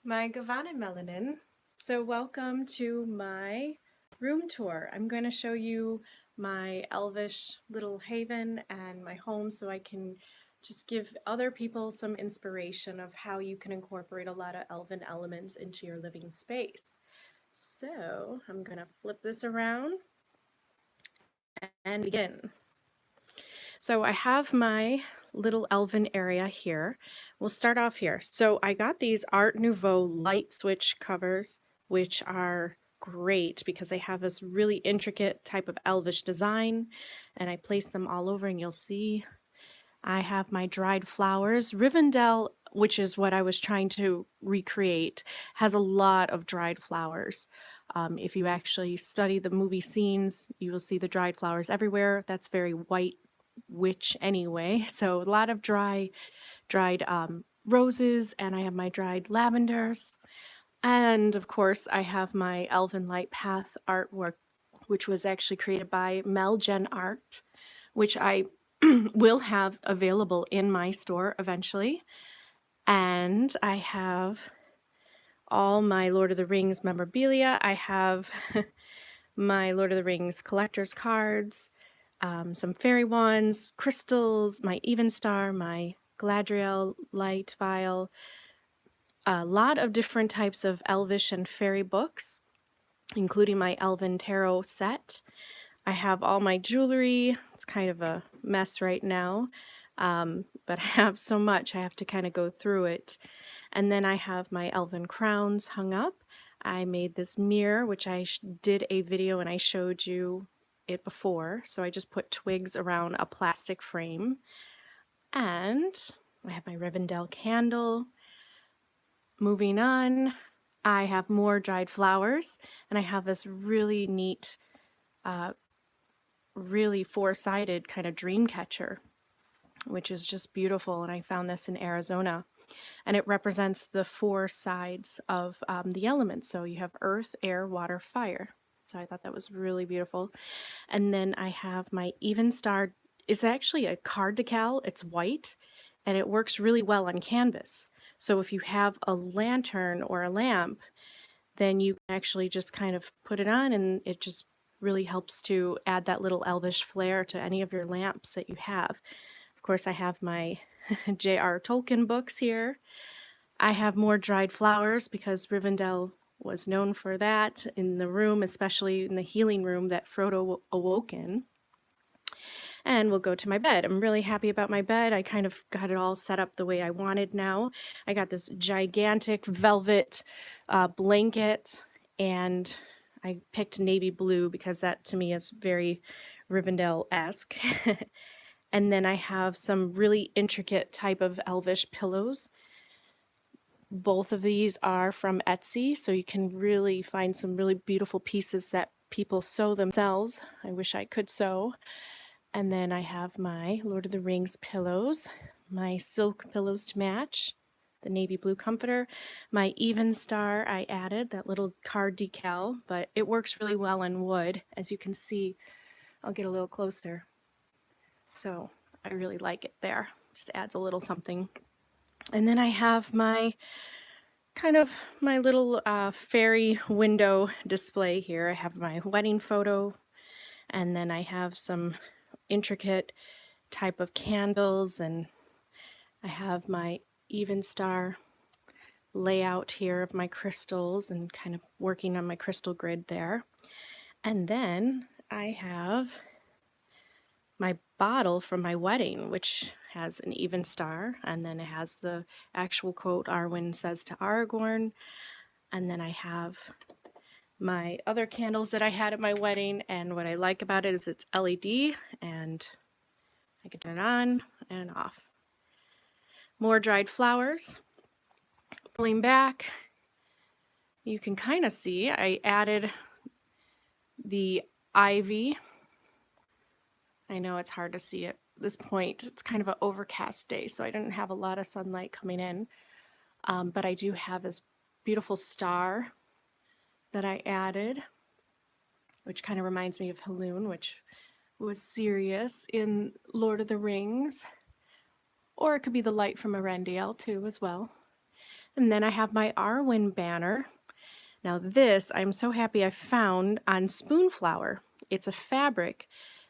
My Gavana Melanin. So welcome to my room tour. I'm going to show you my Elvish little haven and my home so I can just give other people some inspiration of how you can incorporate a lot of Elven elements into your living space. So I'm going to flip this around and begin. So I have my little Elven area here. We'll start off here. So I got these Art Nouveau light switch covers, which are great because they have this really intricate type of Elvish design, and I place them all over and you'll see I have my dried flowers. Rivendell, which is what I was trying to recreate, has a lot of dried flowers. If you actually study the movie scenes, you will see the dried flowers everywhere. That's very white witch anyway. So a lot of dried roses, and I have my dried lavenders. And of course, I have my Elven Light Path artwork, which was actually created by Melgen Art, which I will have available in my store eventually. And I have all my Lord of the Rings memorabilia. I have my Lord of the Rings collector's cards, some fairy wands, crystals, my Evenstar, my Galadriel light vial, a lot of different types of Elvish and fairy books, including my Elven Tarot set. I have all my jewelry. It's kind of a mess right now, but I have so much I have to kind of go through it. And then I have my Elven crowns hung up. I made this mirror, which I did a video and I showed you it before. So I just put twigs around a plastic frame. And I have my Rivendell candle. Moving on, I have more dried flowers, and I have this really neat, really four-sided kind of Dreamcatcher, which is just beautiful, and I found this in Arizona. And it represents the four sides of the elements. So you have earth, air, water, fire. So I thought that was really beautiful. And then I have my Evenstar. It's actually a card decal. It's white, and it works really well on canvas. So if you have a lantern or a lamp, then you can actually just kind of put it on, and it just really helps to add that little Elvish flair to any of your lamps that you have. Of course, I have my J.R. Tolkien books here. I have more dried flowers because Rivendell was known for that in the room, especially in the healing room that Frodo awoke in. And we'll go to my bed. I'm really happy about my bed. I kind of got it all set up the way I wanted now. I got this gigantic velvet blanket, and I picked navy blue because that to me is very Rivendell-esque. And then I have some really intricate type of Elvish pillows. Both of these are from Etsy, so you can really find some really beautiful pieces that people sew themselves. I wish I could sew. And then I have my Lord of the Rings pillows, my silk pillows to match, the navy blue comforter, my Evenstar I added, that little card decal, but it works really well on wood. As you can see, I'll get a little closer. So I really like it there. Just adds a little something. And then I have my kind of my little fairy window display here. I have my wedding photo, and then I have some intricate type of candles, and I have my Evenstar layout here of my crystals and kind of working on my crystal grid there. And then I have my bottle from my wedding, which has an Evenstar, and then it has the actual quote Arwen says to Aragorn. And then I have my other candles that I had at my wedding, and what I like about it is it's LED, and I can turn it on and off. More dried flowers. Pulling back, you can kind of see I added the ivy. I know it's hard to see at this point. It's kind of an overcast day, so I didn't have a lot of sunlight coming in. But I do have this beautiful star that I added, which kind of reminds me of Halloun, which was Sirius in Lord of the Rings. Or it could be the light from Arendelle too as well. And then I have my Arwen Banner. Now this, I'm so happy I found on Spoonflower. It's a fabric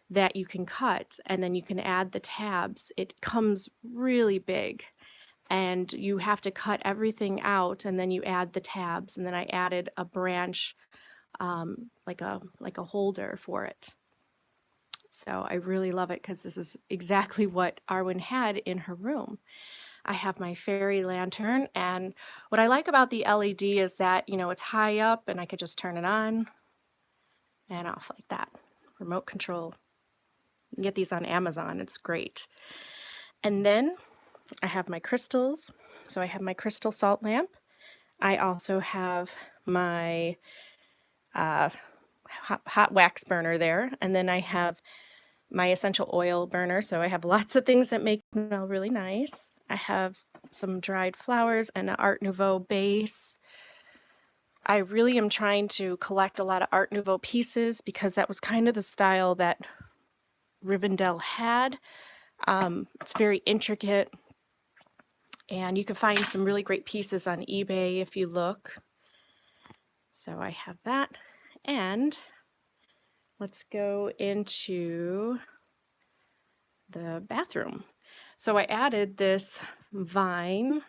that you can cut and then you can add the tabs. It comes really big and you have to cut everything out and then you add the tabs. And then I added a branch, like a holder for it. So I really love it because this is exactly what Arwen had in her room. I have my fairy lantern, and what I like about the LED is that, you know, it's high up and I could just turn it on and off like that. Remote control. You can get these on Amazon, it's great. And then I have my crystals. So I have my crystal salt lamp. I also have my hot wax burner there, and then I have my essential oil burner, so I have lots of things that make it smell really nice. I have some dried flowers and an Art Nouveau base. I really am trying to collect a lot of Art Nouveau pieces because that was kind of the style that Rivendell had. It's very intricate, and you can find some really great pieces on eBay if you look. So I have that, and let's go into the bathroom. So I added this vine.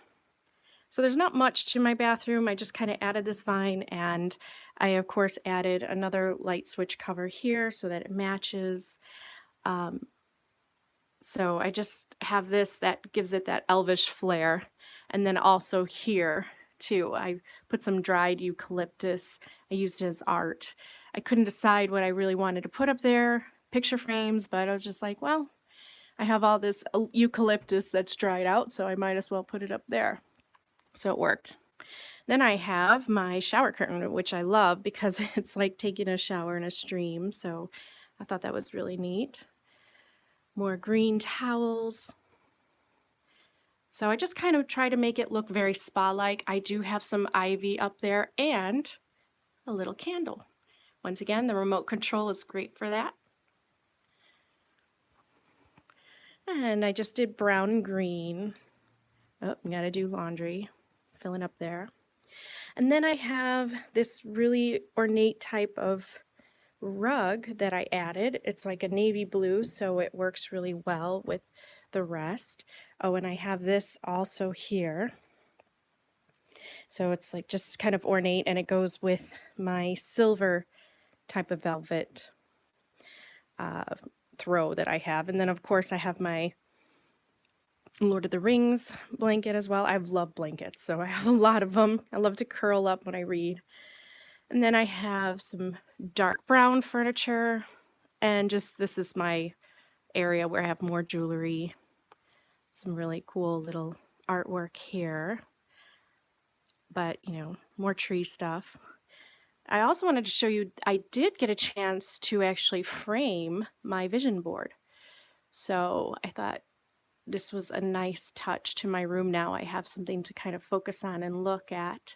So there's not much to my bathroom. I just kind of added this vine, and I of course added another light switch cover here so that it matches. So I just have this that gives it that elvish flair. And then also here too, I put some dried eucalyptus. I used it as art. I couldn't decide what I really wanted to put up there, picture frames, but I was just like, well, I have all this eucalyptus that's dried out, so I might as well put it up there. So it worked. Then I have my shower curtain, which I love because it's like taking a shower in a stream. So I thought that was really neat. More green towels. So I just kind of try to make it look very spa-like. I do have some ivy up there and a little candle. Once again, the remote control is great for that. And I just did brown and green. Oh, gotta do laundry. Filling up there. And then I have this really ornate type of rug that I added. It's like a navy blue, so it works really well with the rest. Oh, and I have this also here. So it's like just kind of ornate, and it goes with my silver type of velvet throw that I have. And then of course I have my Lord of the Rings blanket as well. I love blankets, so I have a lot of them. I love to curl up when I read. And then I have some dark brown furniture, and just this is my area where I have more jewelry, some really cool little artwork here, but you know, more tree stuff. I also wanted to show you, I did get a chance to actually frame my vision board. So I thought this was a nice touch to my room. Now I have something to kind of focus on and look at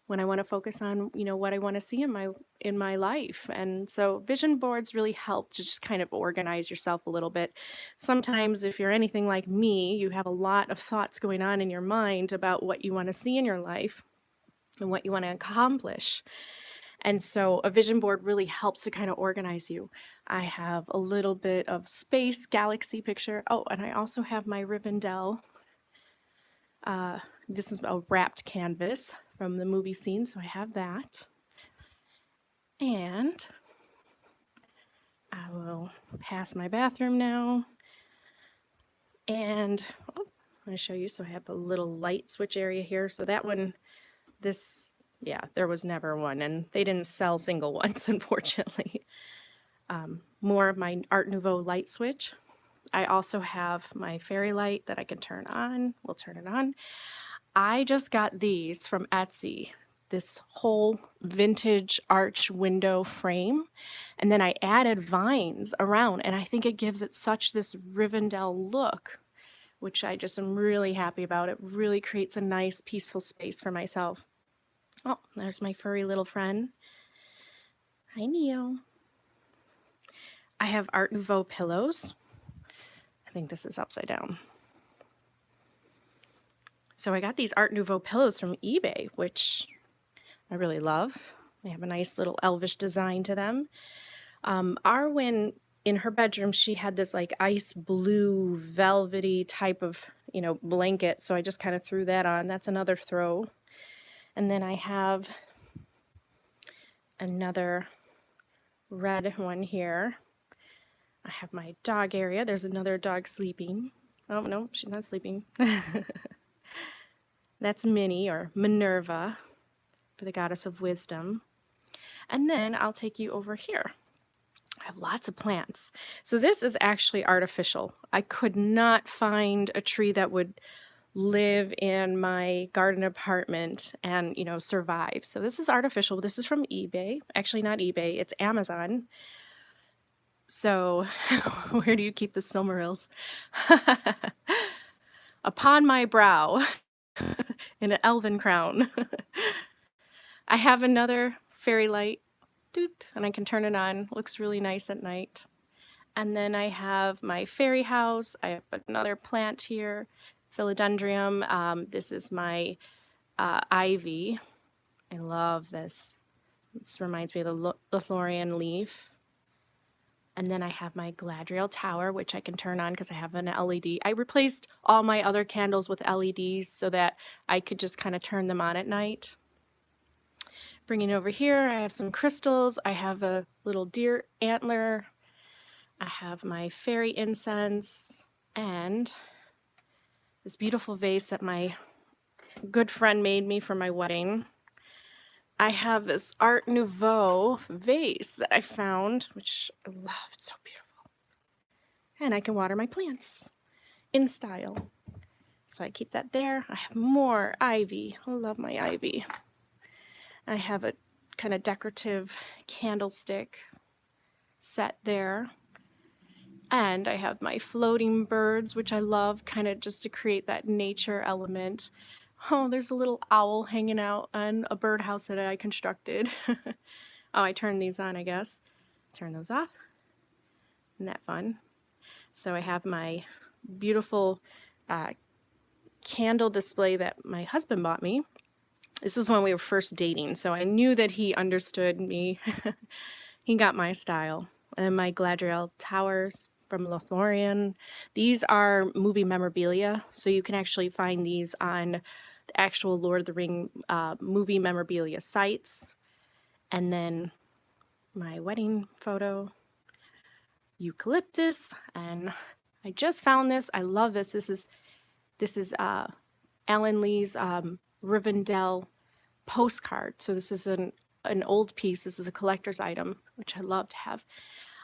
when I want to focus on, you know, what I want to see in my life. And so vision boards really help to just kind of organize yourself a little bit. Sometimes if you're anything like me, you have a lot of thoughts going on in your mind about what you want to see in your life and what you want to accomplish. And so a vision board really helps to kind of organize you. I have a little bit of space galaxy picture. Oh, and I also have my Rivendell. This is a wrapped canvas from the movie scene, so I have that. And I will pass my bathroom now. And I'm going to show you. So I have a little light switch area here. So that one, yeah, there was never one, and they didn't sell single ones, unfortunately. More of my Art Nouveau light switch. I also have my fairy light that I can turn on. We'll turn it on. I just got these from Etsy, this whole vintage arch window frame, and then I added vines around, and I think it gives it such this Rivendell look, which I just am really happy about. It really creates a nice peaceful space for myself. Oh, there's my furry little friend. Hi, Neo. I have Art Nouveau pillows. I think this is upside down. So I got these Art Nouveau pillows from eBay, which I really love. They have a nice little elvish design to them. Arwen, in her bedroom, she had this like ice blue velvety type of, blanket. So I just kind of threw that on. That's another throw. And then I have another red one here. I have my dog area. There's another dog sleeping. Oh, no, she's not sleeping. That's Minnie, or Minerva, for the goddess of wisdom. And then I'll take you over here. I have lots of plants. So this is actually artificial. I could not find a tree that would live in my garden apartment and, survive. So this is artificial. This is from eBay. Actually, not eBay. It's Amazon. So where do you keep the Silmarils? Upon my brow in an elven crown. I have another fairy light, doot, and I can turn it on. Looks really nice at night. And then I have my fairy house. I have another plant here, philodendron. This is my ivy. I love this. This reminds me of the Lothlorien leaf. And then I have my Galadriel tower, which I can turn on because I have an LED. I replaced all my other candles with LEDs so that I could just kind of turn them on at night. Bringing it over here, I have some crystals. I have a little deer antler. I have my fairy incense and this beautiful vase that my good friend made me for my wedding. I have this Art Nouveau vase that I found, which I love. It's so beautiful. And I can water my plants in style. So I keep that there. I have more ivy. I love my ivy. I have a kind of decorative candlestick set there. And I have my floating birds, which I love, kind of just to create that nature element. Oh, there's a little owl hanging out on a birdhouse that I constructed. Oh, I turned these on, I guess. Turn those off. Isn't that fun? So I have my beautiful candle display that my husband bought me. This was when we were first dating, so I knew that he understood me. He got my style. And then my Galadriel towers from Lothlorien. These are movie memorabilia, so you can actually find these on the actual Lord of the Ring movie memorabilia sites. And then my wedding photo, eucalyptus, and I just found this. I love this. This is Alan Lee's Rivendell postcard. So this is an old piece. This is a collector's item, which I love to have.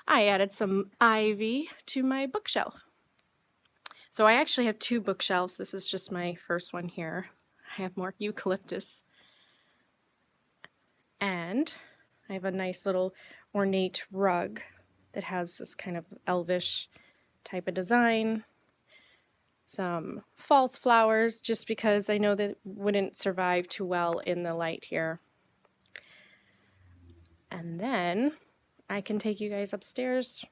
I added some ivy to my bookshelf. So I actually have two bookshelves. This is just my first one here. I have more eucalyptus. And I have a nice little ornate rug that has this kind of elvish type of design. Some false flowers, just because I know that wouldn't survive too well in the light here. And then I can take you guys upstairs.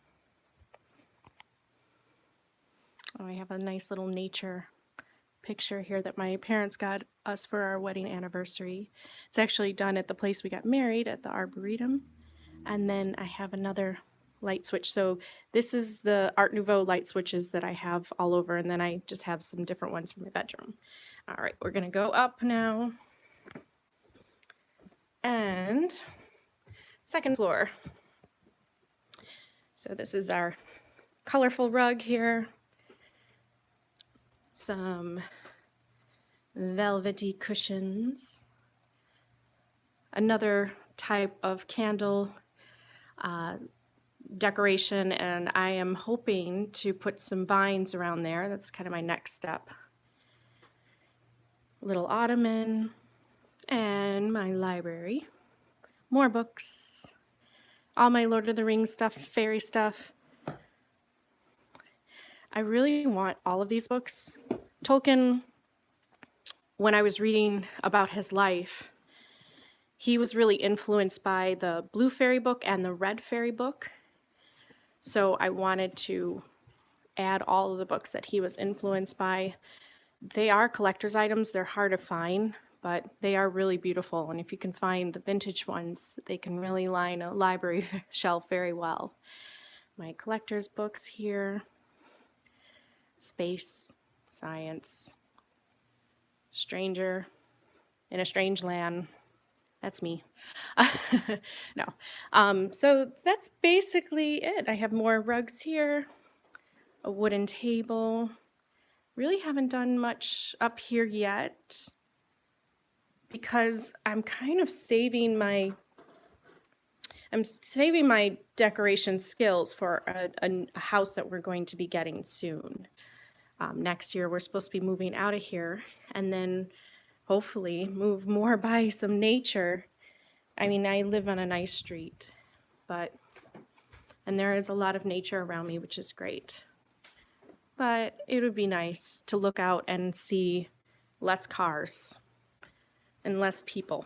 Oh, I have a nice little nature picture here that my parents got us for our wedding anniversary. It's actually done at the place we got married at the Arboretum. And then I have another light switch. So this is the Art Nouveau light switches that I have all over, and then I just have some different ones for my bedroom. All right, we're gonna go up now. And second floor. So this is our colorful rug here. Some velvety cushions. Another type of candle decoration, and I am hoping to put some vines around there. That's kind of my next step. Little ottoman and my library. More books. All my Lord of the Rings stuff, fairy stuff. I really want all of these books. Tolkien, when I was reading about his life, he was really influenced by the Blue Fairy book and the Red Fairy book. So I wanted to add all of the books that he was influenced by. They are collector's items. They're hard to find, but they are really beautiful. And if you can find the vintage ones, they can really line a library shelf very well. My collector's books here. Space, science, stranger in a strange land. That's me. No. So that's basically it. I have more rugs here, a wooden table. Really haven't done much up here yet because I'm kind of saving my decoration skills for a house that we're going to be getting soon. Next year, we're supposed to be moving out of here and then hopefully move more by some nature. I mean, I live on a nice street, and there is a lot of nature around me, which is great. But it would be nice to look out and see less cars and less people.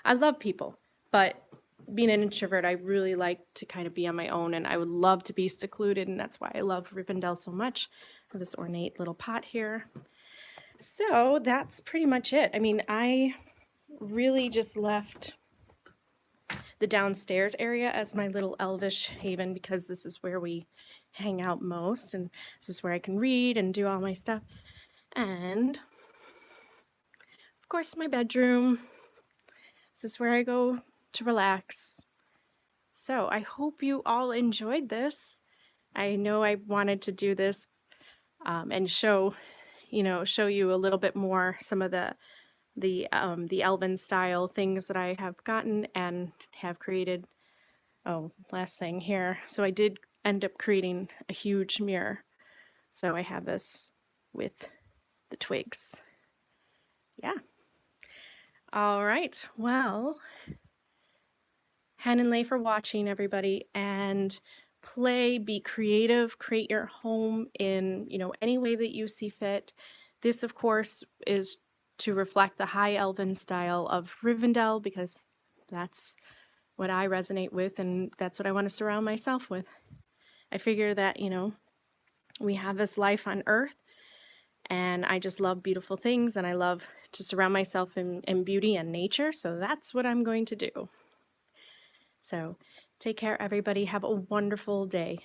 I love people, but being an introvert, I really like to kind of be on my own, and I would love to be secluded, and that's why I love Rivendell so much. I have this ornate little pot here. So that's pretty much it. I mean, I really just left the downstairs area as my little Elvish haven because this is where we hang out most, and this is where I can read and do all my stuff. And of course, my bedroom. This is where I go to relax. So I hope you all enjoyed this. I know I wanted to do this and show you a little bit more some of the Elven style things that I have gotten and have created. Oh, last thing here. So I did end up creating a huge mirror. So I have this with the twigs. Yeah. All right. Well, Hen and Lay for watching, everybody, and play, be creative, create your home in, any way that you see fit. This, of course, is to reflect the high elven style of Rivendell because that's what I resonate with and that's what I want to surround myself with. I figure that, we have this life on Earth and I just love beautiful things and I love to surround myself in beauty and nature, so that's what I'm going to do. So take care, everybody. Have a wonderful day.